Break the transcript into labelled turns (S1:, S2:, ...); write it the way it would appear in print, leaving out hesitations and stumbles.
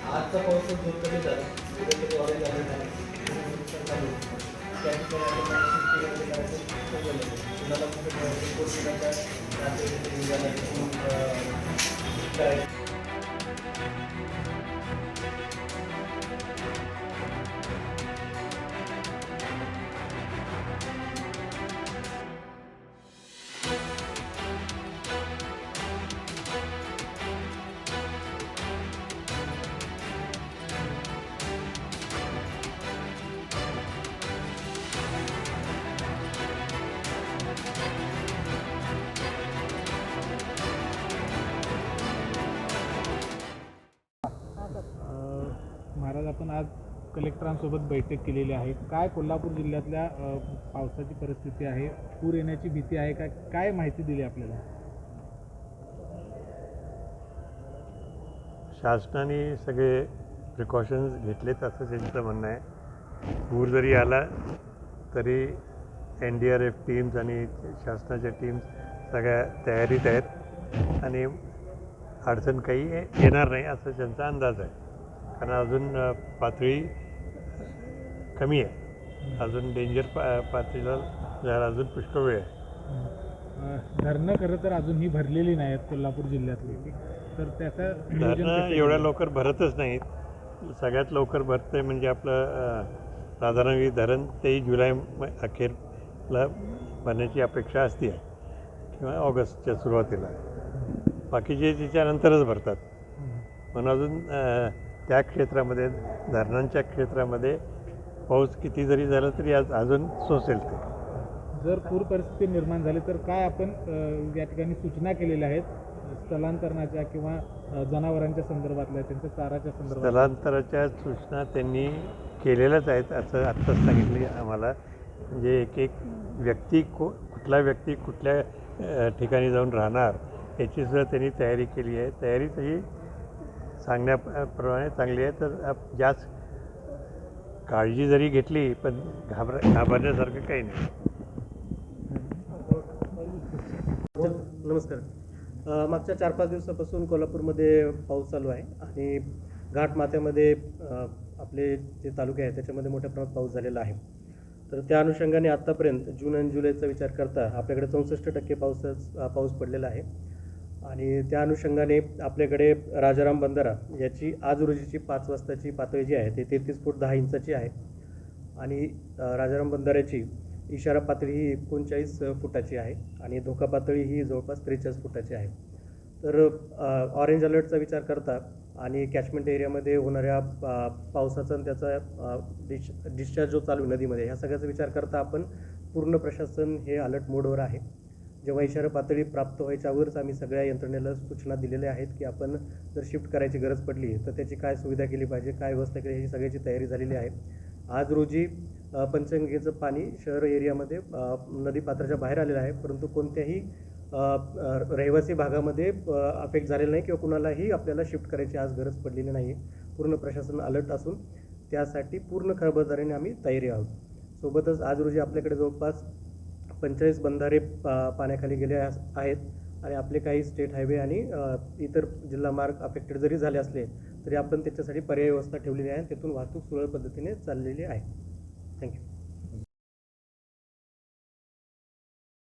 S1: आजचा पाऊस जो कमी झाला कुठेतरी ऑरेंज झालेला आहे चालू त्या ठिकाणी आपण
S2: महाराज, आपण आज कलेक्टरांसोबत बैठक केलेली आहे. काय कोल्हापूर जिल्ह्यातल्या पावसाची परिस्थिती आहे, पूर येण्याची भीती आहे का, काय माहिती दिली आपल्याला?
S3: शासनाने सगळे प्रिकॉशन्स घेतलेत असं त्यांचं म्हणणं आहे. पूर जरी आला तरी NDRF टीम्स आणि शासनाच्या टीम्स सगळ्या तयारीत आहेत आणि अडचण काही येणार नाही असं त्यांचा अंदाज आहे. कारण अजून पातळी कमी आहे, अजून डेंजर पातळीला जायला अजून पुष्कळ वेळ आहे.
S2: धरणं खरं तर अजूनही भरलेली नाही आहेत कोल्हापूर जिल्ह्यातली, तर त्याचं
S3: धरणं एवढ्या लवकर भरतच नाहीत. सगळ्यात लवकर भरतं म्हणजे आपलं राधानगरी धरण 23 जुलै अखेरला भरण्याची अपेक्षा असते किंवा ऑगस्टच्या सुरुवातीला. बाकीचे त्याच्यानंतरच भरतात. पण अजून त्या क्षेत्रामध्ये, धरणांच्या क्षेत्रामध्ये पाऊस किती जरी झाला तरी अजून सोसेल ते.
S2: जर पूर परिस्थिती निर्माण झाली तर काय आपण या ठिकाणी सूचना केलेल्या आहेत स्थलांतरणाच्या किंवा जनावरांच्या संदर्भातल्या, त्यांच्या चाराच्या संदर्भात?
S3: स्थलांतराच्या सूचना त्यांनी केलेल्याच आहेत असं आत्ताच सांगितले आम्हाला. म्हणजे एक व्यक्ती कुठला व्यक्ती कुठल्या ठिकाणी जाऊन राहणार याचीसुद्धा त्यांनी तयारी केली आहे. तयारी तशी सांगण्याप्रमाणे चांगली आहे. तर जास्त काळजी जरी घेतली पण घाबरण्यासारखं काही नाही.
S4: नमस्कार. मागच्या 4-5 दिवसापासून कोल्हापूरमध्ये पाऊस चालू आहे आणि घाटमाथ्यामध्ये आपले जे तालुके आहेत त्याच्यामध्ये मोठ्या प्रमाणात पाऊस झालेला आहे. तर त्या अनुषंगाने आत्तापर्यंत जून आणि जुलैचा विचार करता आपल्याकडे 64% पाऊस पडलेला आहे. आणि त्या अनुषंगाने आपल्याकडे राजाराम बंधारा याची आज रोजीची 5 वाजताची पातळी जी आहे ते 33 फूट 10 इंचाची आहे आणि राजाराम बंधाऱ्याची इशारा पातळी ही 39 फुटाची आहे आणि धोका पातळी ही जवळपास 43 फुटाची आहे. तर ऑरेंज अलर्टचा विचार करता आणि कॅचमेंट एरियामध्ये होणाऱ्या पावसाचा आणि त्याचा डिस्चार्ज जो चालू नदीमध्ये, ह्या सगळ्याचा विचार करता आपण पूर्ण प्रशासन हे अलर्ट मोडवर आहे. जेव्हा इशारा पातळी प्राप्त व्हायच्या अगोदरच आम्ही सगळ्या यंत्रणेला सूचना दिलेल्या आहेत की आपण जर शिफ्ट करायची गरज पडली तर त्याची काय सुविधा केली पाहिजे, काय व्यवस्था केली, ही सगळ्याची तयारी झालेली आहे. आज रोजी पंचगंगेचं पाणी शहर एरियामध्ये नदी पात्राच्या बाहेर आलेलं आहे, परंतु कोणत्याही रहिवासी भागामध्ये अफेक्ट झालेलं नाही किंवा कुणालाही आपल्याला शिफ्ट करायची आज गरज पडलेली नाही. पूर्ण प्रशासन अलर्ट असून त्यासाठी पूर्ण खबरदारीने आम्ही तयारी आहोत. सोबतच आज रोजी आपल्याकडे जवळपास 45 बंधारे पाण्याखाली गेले आहेत आणि आपले काही स्टेट हायवे आणि इतर जिल्हा मार्ग अफेक्टेड जरी झाले असले तरी आपण त्याच्यासाठी पर्यायी व्यवस्था ठेवलेली आहे. तिथून वाहतूक सुरळीत पद्धतीने चाललेली आहे. थँक्यू.